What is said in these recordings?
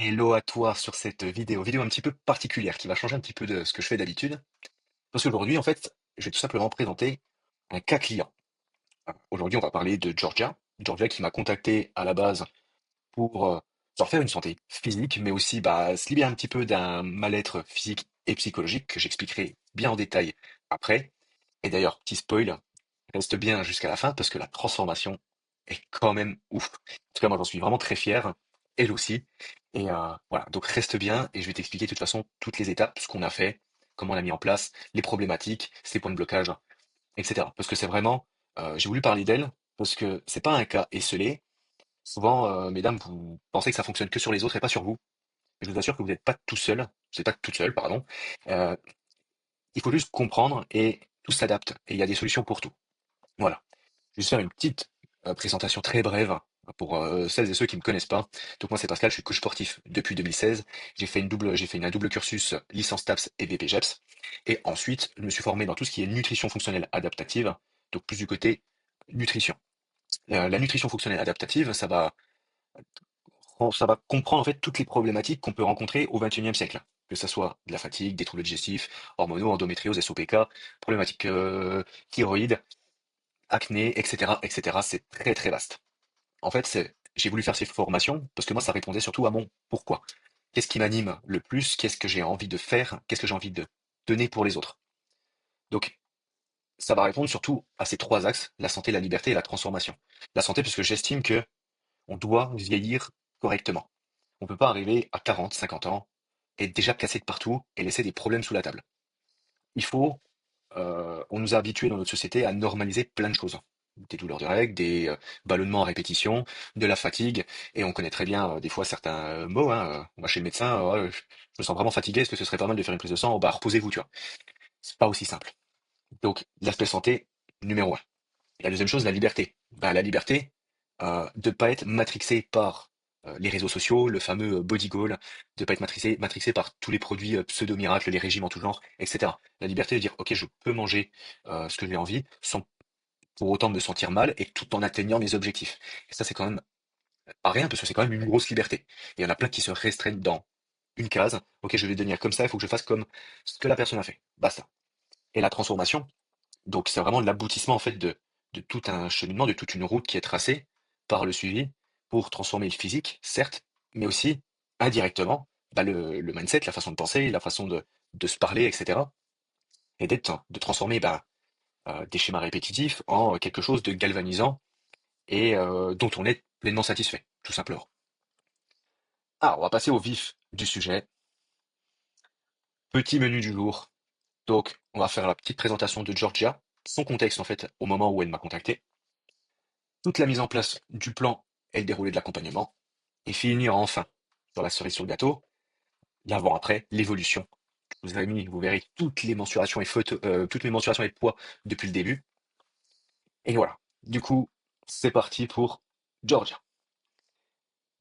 Hello à toi sur cette vidéo un petit peu particulière qui va changer un petit peu de ce que je fais d'habitude. Parce qu'aujourd'hui, en fait, je vais tout simplement présenter un cas client. Aujourd'hui, on va parler de Georgia. Georgia qui m'a contacté à la base pour se refaire une santé physique, mais aussi se libérer un petit peu d'un mal-être physique et psychologique que j'expliquerai bien en détail après. Et d'ailleurs, petit spoil, reste bien jusqu'à la fin parce que la transformation est quand même ouf. En tout cas, moi, j'en suis vraiment très fier. Elle aussi. Et voilà, donc reste bien et je vais t'expliquer de toute façon toutes les étapes, ce qu'on a fait, comment on l'a mis en place, les problématiques, ses points de blocage, etc. Parce que c'est vraiment, j'ai voulu parler d'elle parce que c'est pas un cas esselé. Souvent, mesdames, vous pensez que ça fonctionne que sur les autres et pas sur vous. Je vous assure que vous n'êtes pas tout seul, vous n'êtes pas toute seule, pardon. Euh, il faut juste comprendre et tout s'adapte et il y a des solutions pour tout. Voilà. Je vais juste faire une petite présentation très brève pour celles et ceux qui me connaissent pas. Donc moi c'est Pascal, je suis coach sportif depuis 2016. J'ai fait un double cursus licence TAPS et BPGEPS. Et ensuite, je me suis formé dans tout ce qui est nutrition fonctionnelle adaptative, donc plus du côté nutrition. La nutrition fonctionnelle adaptative, ça va comprendre en fait toutes les problématiques qu'on peut rencontrer au XXIe siècle. Que ça soit de la fatigue, des troubles digestifs, hormonaux, endométriose, SOPK, problématiques thyroïdes, acné, etc., etc. C'est très très vaste. En fait, j'ai voulu faire ces formations parce que moi, ça répondait surtout à mon pourquoi. Qu'est-ce qui m'anime le plus? Qu'est-ce que j'ai envie de faire? Qu'est-ce que j'ai envie de donner pour les autres? Donc, ça va répondre surtout à ces trois axes, la santé, la liberté et la transformation. La santé, puisque j'estime que on doit vieillir correctement. On ne peut pas arriver à 40, 50 ans, être déjà cassé de partout et laisser des problèmes sous la table. Il faut on nous a habitués dans notre société à normaliser plein de choses. Des douleurs de règles, des ballonnements à répétition, de la fatigue, et on connaît très bien des fois certains mots. Hein, on va chez le médecin, je me sens vraiment fatigué, est-ce que ce serait pas mal de faire une prise de sang? Bah reposez-vous, tu vois. C'est pas aussi simple. Donc l'aspect santé, numéro un. Et la deuxième chose, la liberté. Bah, la liberté de pas être matrixé par les réseaux sociaux, le fameux body goal, de pas être matrixé par tous les produits pseudo-miracles, les régimes en tout genre, etc. La liberté de dire, ok, je peux manger ce que j'ai envie sans pour autant me sentir mal et tout en atteignant mes objectifs. Et ça, c'est quand même pas rien parce que c'est quand même une grosse liberté. Et il y en a plein qui se restreignent dans une case. Ok, je vais devenir comme ça, il faut que je fasse comme ce que la personne a fait. Basta. Et la transformation, donc c'est vraiment l'aboutissement en fait de tout un cheminement, de toute une route qui est tracée par le suivi pour transformer le physique, certes, mais aussi indirectement le mindset, la façon de penser, la façon de se parler, etc. Et de transformer des schémas répétitifs en quelque chose de galvanisant et dont on est pleinement satisfait, tout simplement. Ah, on va passer au vif du sujet. Petit menu du jour. Donc, on va faire la petite présentation de Georgia, son contexte en fait au moment où elle m'a contacté, toute la mise en place du plan et le déroulé de l'accompagnement, et finir enfin sur la cerise sur le gâteau, l'avant-après, l'évolution. Vous verrez toutes les mensurations et photos, toutes mes mensurations et poids depuis le début. Et voilà. Du coup, c'est parti pour Georgia.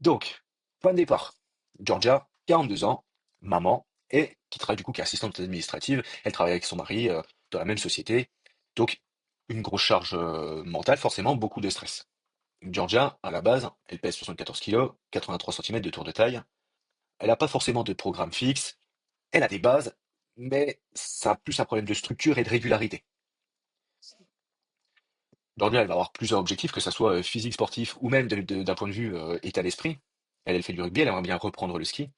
Donc, point de départ. Georgia, 42 ans, maman, et qui travaille du coup, qui est assistante administrative. Elle travaille avec son mari dans la même société. Donc, une grosse charge mentale, forcément, beaucoup de stress. Georgia, à la base, elle pèse 74 kilos, 83 cm de tour de taille. Elle n'a pas forcément de programme fixe. Elle a des bases, mais ça a plus un problème de structure et de régularité. Georgia, elle va avoir plusieurs objectifs, que ce soit physique, sportif ou même d'un point de vue état d'esprit. Elle fait du rugby, elle aimerait bien reprendre le ski.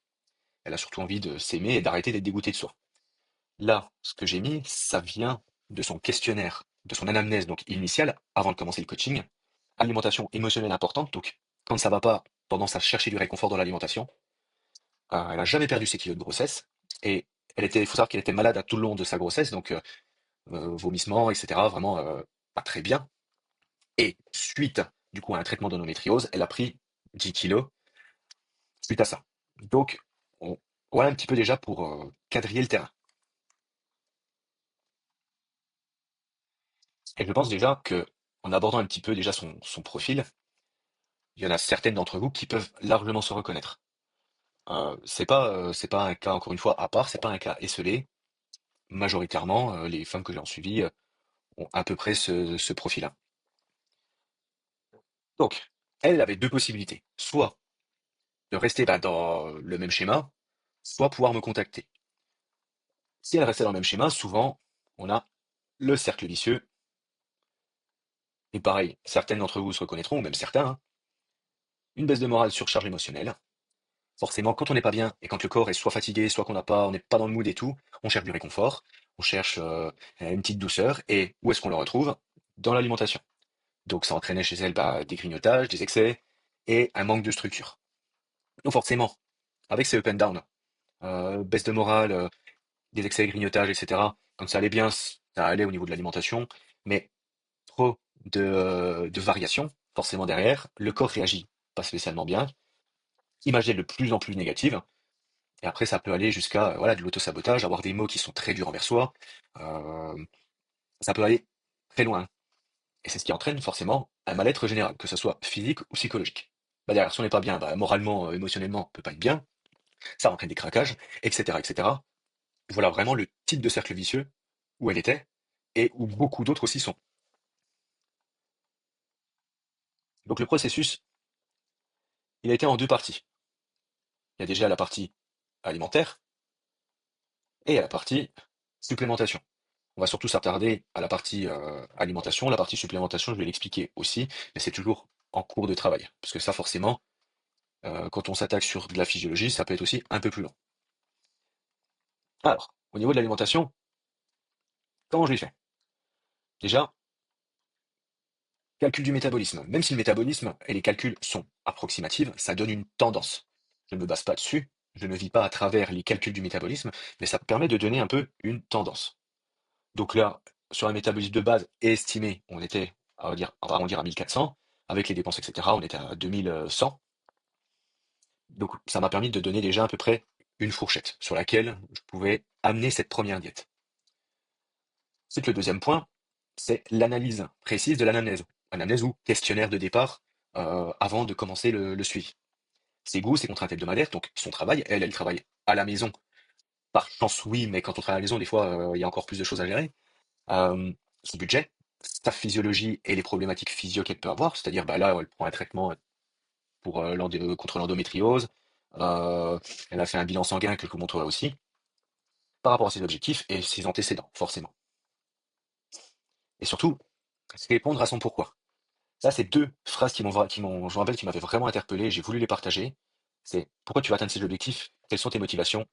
Elle a surtout envie de s'aimer et d'arrêter d'être dégoûtée de soi. Là, ce que j'ai mis, ça vient de son questionnaire, de son anamnèse donc initiale, avant de commencer le coaching. Alimentation émotionnelle importante, donc quand ça va pas, tendance à chercher du réconfort dans l'alimentation. Elle a jamais perdu ses kilos de grossesse et il faut savoir qu'elle était malade à tout le long de sa grossesse, donc vomissements, etc. Vraiment pas très bien. Et suite, du coup, à un traitement d'endométriose, elle a pris 10 kilos suite à ça. Donc, on, voilà un petit peu déjà pour quadriller le terrain. Et je pense déjà que, en abordant un petit peu déjà son profil, il y en a certaines d'entre vous qui peuvent largement se reconnaître. C'est pas un cas, encore une fois, à part, c'est pas un cas esselé. Majoritairement, les femmes que j'ai en suivi ont à peu près ce profil-là. Donc, elle avait deux possibilités. Soit de rester bah, dans le même schéma, soit pouvoir me contacter. Si elle restait dans le même schéma, souvent, on a le cercle vicieux. Et pareil, certaines d'entre vous se reconnaîtront, ou même certains, hein, une baisse de morale, surcharge émotionnelle. Forcément, quand on n'est pas bien et quand le corps est soit fatigué, soit on n'est pas dans le mood et tout, on cherche du réconfort, on cherche une petite douceur. Et où est-ce qu'on le retrouve? Dans l'alimentation. Donc ça entraînait chez elle bah, des grignotages, des excès et un manque de structure. Donc forcément, avec ces up and down, baisse de morale, des excès, grignotages, etc., quand ça allait bien, ça allait au niveau de l'alimentation, mais trop de variations, forcément derrière, le corps réagit pas spécialement bien, image est de plus en plus négative, et après ça peut aller jusqu'à voilà, de l'autosabotage, avoir des mots qui sont très durs envers soi, euh, ça peut aller très loin. Et c'est ce qui entraîne forcément un mal-être général, que ce soit physique ou psychologique. Bah derrière, si on n'est pas bien, bah, moralement, émotionnellement, on peut pas être bien, ça entraîne des craquages, etc., etc. Voilà vraiment le type de cercle vicieux où elle était et où beaucoup d'autres aussi sont. Donc le processus, il a été en deux parties. Il y a déjà la partie alimentaire et la partie supplémentation. On va surtout s'attarder à la partie alimentation. La partie supplémentation, je vais l'expliquer aussi, mais c'est toujours en cours de travail. Parce que ça, forcément, quand on s'attaque sur de la physiologie, ça peut être aussi un peu plus long. Alors, au niveau de l'alimentation, comment je l'ai fait? Déjà, calcul du métabolisme. Même si le métabolisme et les calculs sont approximatifs, ça donne une tendance. Je ne me base pas dessus, je ne vis pas à travers les calculs du métabolisme, mais ça permet de donner un peu une tendance. Donc là, sur un métabolisme de base estimé, on était, on va arrondir à 1400, avec les dépenses, etc., on était à 2100. Donc ça m'a permis de donner déjà à peu près une fourchette sur laquelle je pouvais amener cette première diète. C'est que le deuxième point, c'est l'analyse précise de l'anamnèse. Anamnèse ou questionnaire de départ avant de commencer le suivi. Ses goûts, ses contraintes hebdomadaires, donc son travail, elle travaille à la maison. Par chance, oui, mais quand on travaille à la maison, des fois, il y a encore plus de choses à gérer. Euh, Son budget, sa physiologie et les problématiques physio qu'elle peut avoir, c'est-à-dire bah là, elle prend un traitement pour, contre l'endométriose. Euh, Elle a fait un bilan sanguin que je vous montrerai aussi, par rapport à ses objectifs et ses antécédents, forcément. Et surtout, c'est répondre à son pourquoi. Ça, c'est deux phrases je me rappelle, qui m'avaient vraiment interpellé, j'ai voulu les partager. C'est pourquoi tu vas atteindre ces objectifs? Quelles sont tes motivations?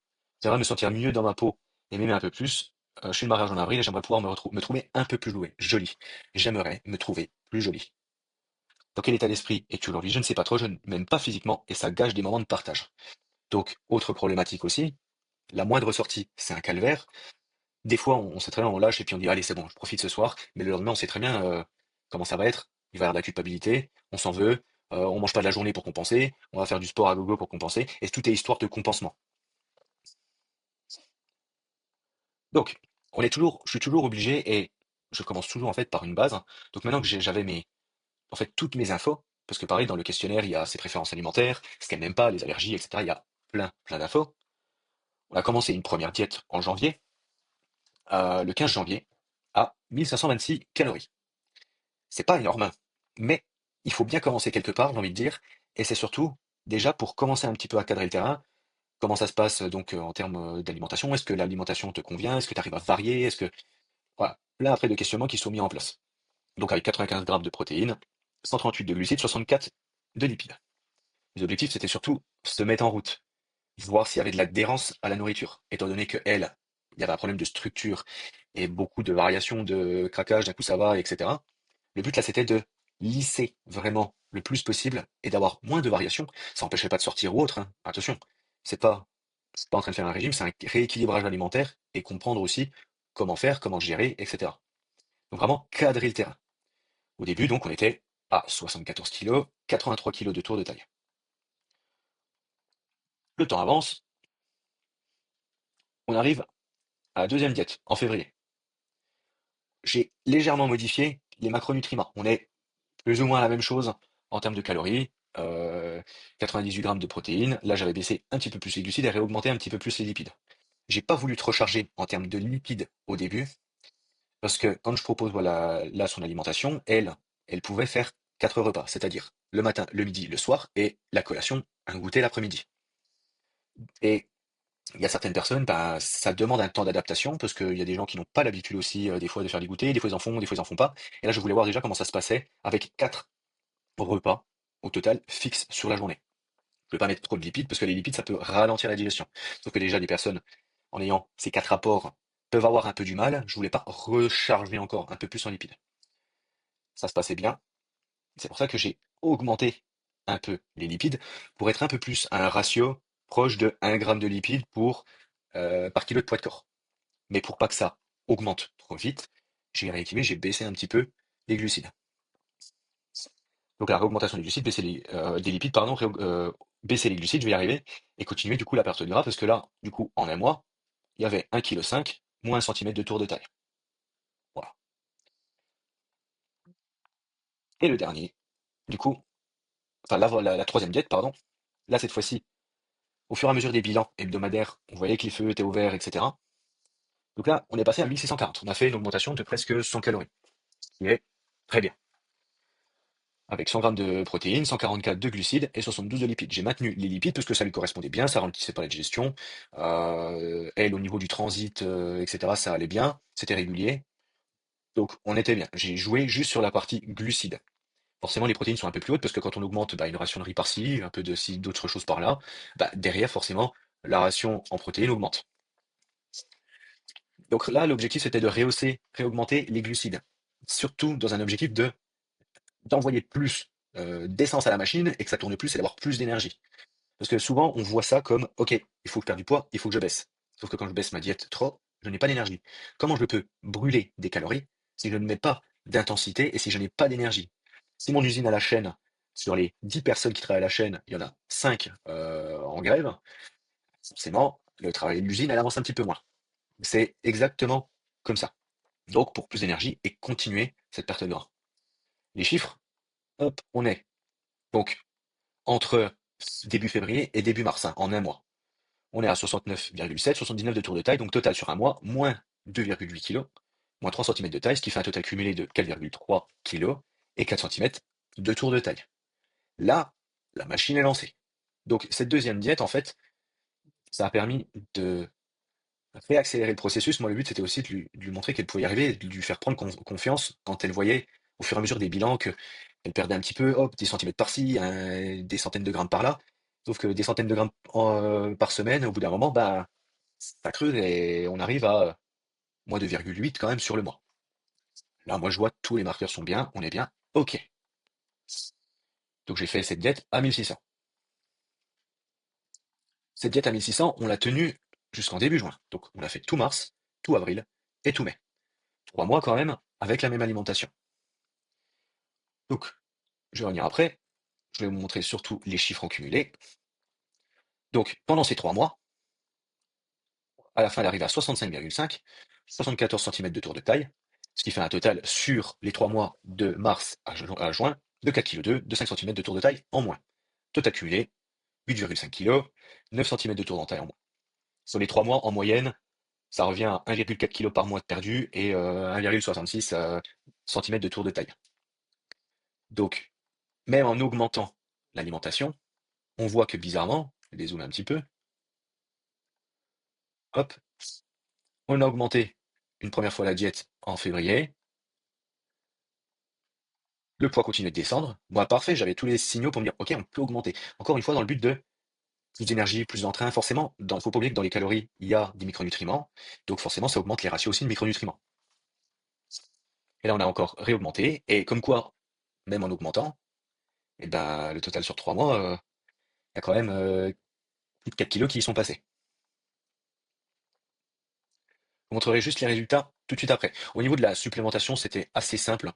J'aimerais me sentir mieux dans ma peau et m'aimer un peu plus. Je suis le mariage en avril et j'aimerais pouvoir me trouver un peu plus jolie. J'aimerais me trouver plus jolie. Dans quel état d'esprit es-tu aujourd'hui? Je ne sais pas trop, je ne m'aime pas physiquement et ça gâche des moments de partage. Donc, autre problématique aussi, la moindre sortie, c'est un calvaire. Des fois, on sait très bien, on lâche et puis on dit, allez, c'est bon, je profite ce soir. Mais le lendemain, on sait très bien comment ça va être. Il va y avoir de la culpabilité, on s'en veut, on mange pas de la journée pour compenser, on va faire du sport à gogo pour compenser, et tout est histoire de compensement. Donc, je suis toujours obligé, et je commence toujours en fait par une base. Donc maintenant que j'avais en fait, toutes mes infos, parce que pareil, dans le questionnaire, il y a ses préférences alimentaires, ce qu'elle n'aime pas, les allergies, etc. Il y a plein d'infos. On a commencé une première diète en janvier, le 15 janvier, à 1526 calories. C'est pas énorme, hein, mais il faut bien commencer quelque part, j'ai envie de dire, et c'est surtout déjà pour commencer un petit peu à cadrer le terrain. Comment ça se passe donc en termes d'alimentation? Est-ce que l'alimentation te convient? Est-ce que tu arrives à varier? Est-ce que voilà, plein après de questionnements qui sont mis en place. Donc avec 95 grammes de protéines, 138 de glucides, 64 de lipides. Les objectifs, c'était surtout se mettre en route, voir s'il y avait de l'adhérence à la nourriture, étant donné que elle, il y avait un problème de structure et beaucoup de variations, de craquage, d'un coup ça va, etc. Le but là, c'était de lisser vraiment le plus possible et d'avoir moins de variations. Ça n'empêchait pas de sortir ou autre, hein. Attention, c'est pas, c'est pas en train de faire un régime, c'est un rééquilibrage alimentaire et comprendre aussi comment faire, comment gérer, etc. Donc vraiment cadrer le terrain. Au début, donc, on était à 74 kilos, 83 kilos de tour de taille. Le temps avance, on arrive à la deuxième diète, en février. J'ai légèrement modifié les macronutriments. On est plus ou moins à la même chose en termes de calories, 98 grammes de protéines. Là, j'avais baissé un petit peu plus les glucides et réaugmenté un petit peu plus les lipides. J'ai pas voulu trop charger en termes de lipides au début, parce que quand je propose voilà, là son alimentation, elle pouvait faire 4 repas, c'est-à-dire le matin, le midi, le soir, et la collation, un goûter l'après-midi. Et il y a certaines personnes, bah, ça demande un temps d'adaptation, parce qu'il y a des gens qui n'ont pas l'habitude aussi, des fois, de faire des goûters, des fois ils en font, des fois ils en font pas. Et là, je voulais voir déjà comment ça se passait avec 4 repas au total fixes sur la journée. Je ne vais pas mettre trop de lipides, parce que les lipides, ça peut ralentir la digestion. Sauf que déjà, des personnes, en ayant ces 4 apports, peuvent avoir un peu du mal. Je voulais pas recharger encore un peu plus en lipides. Ça se passait bien. C'est pour ça que j'ai augmenté un peu les lipides pour être un peu plus à un ratio proche de 1 gramme de lipides par kilo de poids de corps. Mais pour pas que ça augmente trop vite, j'ai réactivé, j'ai baissé un petit peu les glucides. Donc la réaugmentation des glucides, des lipides, pardon, baisser les glucides, je vais y arriver, et continuer du coup la perte de gras, parce que là, du coup, en un mois, il y avait 1,5 kg, moins 1 cm de tour de taille. Voilà. Et le dernier, du coup, enfin la troisième diète, pardon, là cette fois-ci, au fur et à mesure des bilans hebdomadaires, on voyait que les feux étaient ouverts, etc. Donc là, on est passé à 1640. On a fait une augmentation de presque 100 calories, ce qui est très bien. Avec 100 grammes de protéines, 144 de glucides et 72 de lipides. J'ai maintenu les lipides parce que ça lui correspondait bien, ça ralentissait pas la digestion. Elle, au niveau du transit, etc., ça allait bien, c'était régulier. Donc on était bien. J'ai joué juste sur la partie glucides. Forcément, les protéines sont un peu plus hautes parce que quand on augmente bah, une ration de riz par-ci, un peu de ci, d'autres choses par-là, bah, derrière, forcément, la ration en protéines augmente. Donc là, l'objectif, c'était de rehausser, réaugmenter les glucides. Surtout dans un objectif de d'envoyer plus d'essence à la machine et que ça tourne plus et d'avoir plus d'énergie. Parce que souvent, on voit ça comme, ok, il faut que je perde du poids, il faut que je baisse. Sauf que quand je baisse ma diète trop, je n'ai pas d'énergie. Comment je peux brûler des calories si je ne mets pas d'intensité et si je n'ai pas d'énergie? Si mon usine à la chaîne, sur les 10 personnes qui travaillent à la chaîne, il y en a 5 en grève, forcément, le travail de l'usine, elle avance un petit peu moins. C'est exactement comme ça. Donc, pour plus d'énergie et continuer cette perte de gras. Les chiffres, hop, on est donc entre début février et début mars, hein, en un mois. On est à 69,7, 79 de tour de taille, donc total sur un mois, moins 2,8 kg, moins 3 cm de taille, ce qui fait un total cumulé de 4,3 kg et 4 cm de tour de taille. Là, la machine est lancée. Donc cette deuxième diète, en fait, ça a permis de réaccélérer le processus. Moi, le but, c'était aussi de lui montrer qu'elle pouvait y arriver, de lui faire prendre confiance quand elle voyait, au fur et à mesure des bilans, qu'elle perdait un petit peu, hop, des centimètres par-ci, des centaines de grammes par-là. Sauf que des centaines de grammes par semaine, au bout d'un moment, bah, ça creuse et on arrive à moins 2,8 quand même sur le mois. Là, moi, je vois tous les marqueurs sont bien, on est bien, ok. Donc j'ai fait cette diète à 1600. Cette diète à 1600, on l'a tenue jusqu'en début juin. Donc on l'a fait tout mars, tout avril et tout mai. 3 mois quand même avec la même alimentation. Donc, je vais revenir après. Je vais vous montrer surtout les chiffres en cumulé. Donc, pendant ces 3 mois, à la fin, elle arrive à 65,5, 74 cm de tour de taille, ce qui fait un total sur les 3 mois de mars à juin de 4,2 kg, de 5 cm de tour de taille en moins. Total cumulé, 8,5 kg, 9 cm de tour de taille en moins. Sur les 3 mois, en moyenne, ça revient à 1,4 kg par mois de perdu et 1,66 cm de tour de taille. Donc, même en augmentant l'alimentation, on voit que bizarrement, je vais dézoomer un petit peu, hop, on a augmenté une première fois la diète en février, le poids continue de descendre. Bon, parfait, j'avais tous les signaux pour me dire, ok, on peut augmenter. Encore une fois, dans le but de plus d'énergie, plus d'entrain, forcément, il ne faut pas oublier que dans les calories, il y a des micronutriments, donc forcément, ça augmente les ratios aussi de micronutriments. Et là, on a encore réaugmenté, et comme quoi, même en augmentant, eh ben, le total sur 3 mois, il y a quand même plus de 4 kilos qui y sont passés. Je vous montrerai juste les résultats tout de suite après. Au niveau de la supplémentation, c'était assez simple.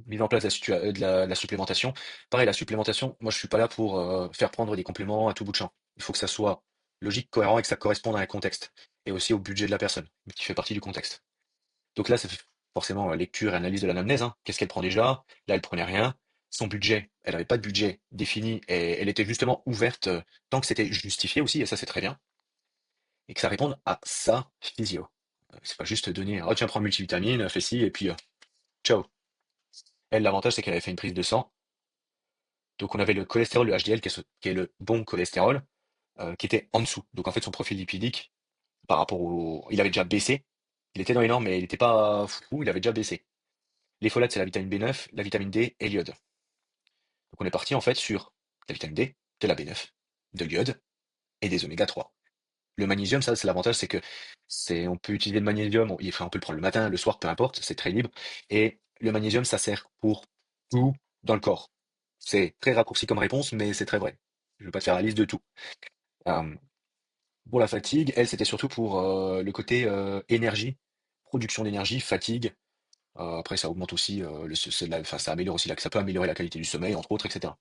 Mise en place de la supplémentation. Pareil, la supplémentation, moi je suis pas là pour faire prendre des compléments à tout bout de champ. Il faut que ça soit logique, cohérent et que ça corresponde à un contexte. Et aussi au budget de la personne, qui fait partie du contexte. Donc là, ça fait forcément lecture et analyse de l'anamnèse, hein. Qu'est-ce qu'elle prend déjà? Là, elle prenait rien. Son budget, elle n'avait pas de budget défini et elle était justement ouverte tant que c'était justifié aussi, et ça c'est très bien. Et que ça réponde à sa physio. C'est pas juste donner, oh tiens, prends multivitamine, fais ci, et puis ciao. Elle, l'avantage, c'est qu'elle avait fait une prise de sang. Donc on avait le cholestérol, le HDL, qui est le bon cholestérol, qui était en dessous. Donc en fait, son profil lipidique, par rapport au... Il avait déjà baissé. Il était dans les normes, mais il n'était pas fou, il avait déjà baissé. Les folates, c'est la vitamine B9, la vitamine D et l'iode. Donc on est parti en fait sur la vitamine D, de la B9, de l'iode et des oméga 3. Le magnésium, ça, c'est l'avantage, c'est que on peut utiliser le magnésium, on peut le prendre le matin, le soir, peu importe, c'est très libre. Et le magnésium, ça sert pour tout dans le corps. C'est très raccourci comme réponse, mais c'est très vrai. Je ne vais pas te faire la liste de tout. Euh, pour la fatigue, elle, c'était surtout pour le côté énergie, production d'énergie, fatigue. Après, ça augmente aussi, enfin, ça améliore aussi, ça peut améliorer la qualité du sommeil, entre autres, etc.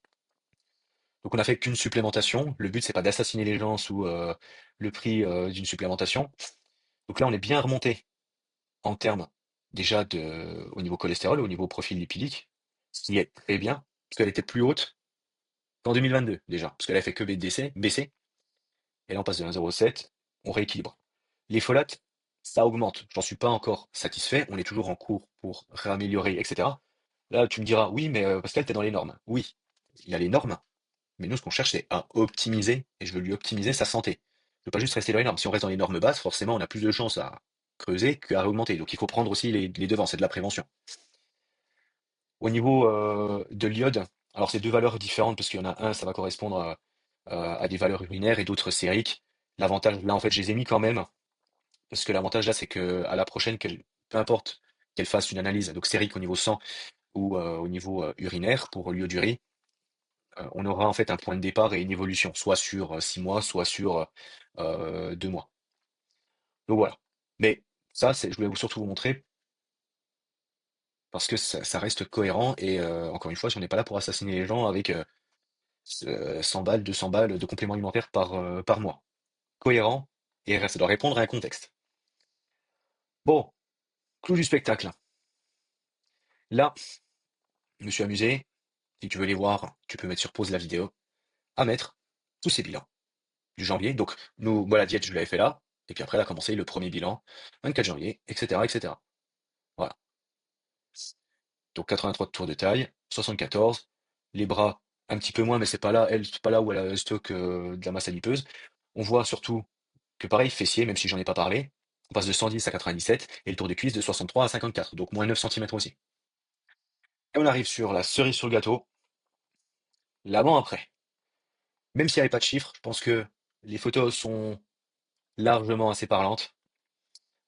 Donc on n'a fait qu'une supplémentation. Le but, c'est pas d'assassiner les gens sous le prix d'une supplémentation. Donc là, on est bien remonté en termes déjà au niveau cholestérol, au niveau profil lipidique, ce qui est très bien, parce qu'elle était plus haute qu'en 2022 déjà, parce qu'elle a fait que baisser, et là on passe de 1,07, on rééquilibre. Les folates, ça augmente. J'en suis pas encore satisfait, on est toujours en cours pour réaméliorer, etc. Là, tu me diras, oui, mais Pascal, t'es dans les normes. Oui, il y a les normes, mais nous, ce qu'on cherche, c'est à optimiser, et je veux lui optimiser sa santé. Je veux pas juste rester dans les normes. Si on reste dans les normes basses, forcément, on a plus de chances à creuser qu'à augmenter. Donc il faut prendre aussi les devants, c'est de la prévention. Au niveau de l'iode, alors c'est deux valeurs différentes, parce qu'il y en a un, ça va correspondre à des valeurs urinaires et d'autres sériques. L'avantage, là, en fait, je les ai mis quand même, parce que l'avantage là, c'est que à la prochaine, peu importe qu'elle fasse une analyse, donc sérique au niveau sang ou au niveau urinaire pour l'iodurée, on aura en fait un point de départ et une évolution, soit sur 6 mois, soit sur 2 mois. Donc voilà. Mais ça, je voulais surtout vous montrer parce que ça reste cohérent et encore une fois, si on n'est pas là pour assassiner les gens avec 100 balles, 200 balles de compléments alimentaires par mois. Cohérent et ça doit répondre à un contexte. Bon, clou du spectacle. Là, je me suis amusé. Si tu veux les voir, tu peux mettre sur pause la vidéo, à mettre tous ces bilans du janvier. Donc, nous, moi, la diète, je l'avais fait là. Et puis après, elle a commencé le premier bilan, 24 janvier, etc., etc. Voilà. Donc 83 de tour de taille, 74. Les bras, un petit peu moins, mais c'est pas là où elle a le stock de la masse adipeuse. On voit surtout que pareil, fessier, même si j'en ai pas parlé, on passe de 110 à 97, et le tour de cuisse de 63 à 54, donc moins 9 cm aussi. Et on arrive sur la cerise sur le gâteau, l'avant-après. Même s'il n'y avait pas de chiffres, je pense que les photos sont largement assez parlantes.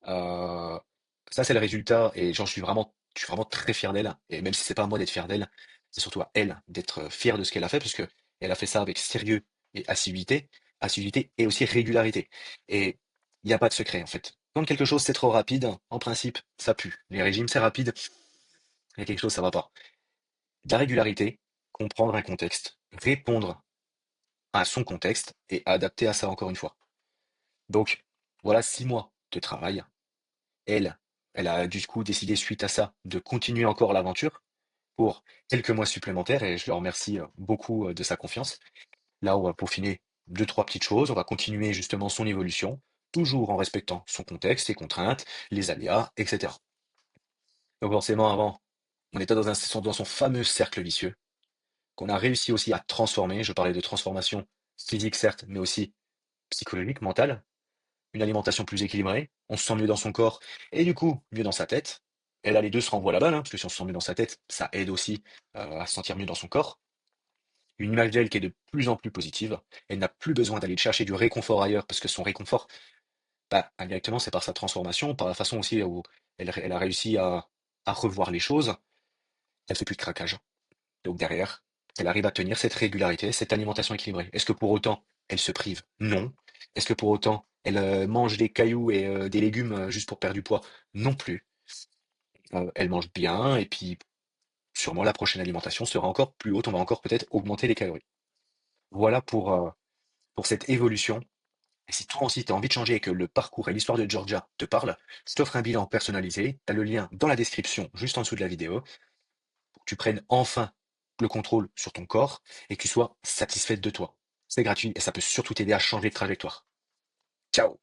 Euh, Ça, c'est le résultat, et je suis vraiment très fier d'elle. Et même si c'est pas à moi d'être fier d'elle, c'est surtout à elle d'être fière de ce qu'elle a fait, parce que elle a fait ça avec sérieux et assiduité et aussi régularité. Et il n'y a pas de secret, en fait. Quand quelque chose c'est trop rapide, en principe, ça pue. Les régimes, c'est rapide, il y a quelque chose, ça va pas. De la régularité, comprendre un contexte, répondre à son contexte et adapter à ça encore une fois. Donc, voilà 6 mois de travail. Elle, elle a du coup décidé suite à ça de continuer encore l'aventure pour quelques mois supplémentaires et je le remercie beaucoup de sa confiance. Là, on va peaufiner deux, trois petites choses. On va continuer justement son évolution, toujours en respectant son contexte, ses contraintes, les aléas, etc. Donc forcément, avant, on était dans son fameux cercle vicieux qu'on a réussi aussi à transformer. Je parlais de transformation physique, certes, mais aussi psychologique, mentale. Une alimentation plus équilibrée, on se sent mieux dans son corps et du coup mieux dans sa tête. Et là, les deux se renvoient la balle, hein, parce que si on se sent mieux dans sa tête, ça aide aussi à se sentir mieux dans son corps. Une image d'elle qui est de plus en plus positive. Elle n'a plus besoin d'aller chercher du réconfort ailleurs, parce que son réconfort, bah, indirectement, c'est par sa transformation, par la façon aussi où elle a réussi à revoir les choses. Elle fait plus de craquage. Donc derrière, elle arrive à tenir cette régularité, cette alimentation équilibrée. Est-ce que pour autant, elle se prive? Non. Est-ce que pour autant, elle mange des cailloux et des légumes juste pour perdre du poids? Non plus. Elle mange bien et puis sûrement la prochaine alimentation sera encore plus haute. On va encore peut-être augmenter les calories. Voilà pour cette évolution. Et si toi aussi tu as envie de changer et que le parcours et l'histoire de Georgia te parlent, je t'offre un bilan personnalisé. Tu as le lien dans la description, juste en dessous de la vidéo, pour que tu prennes enfin le contrôle sur ton corps et que tu sois satisfaite de toi. C'est gratuit et ça peut surtout t'aider à changer de trajectoire. Ciao!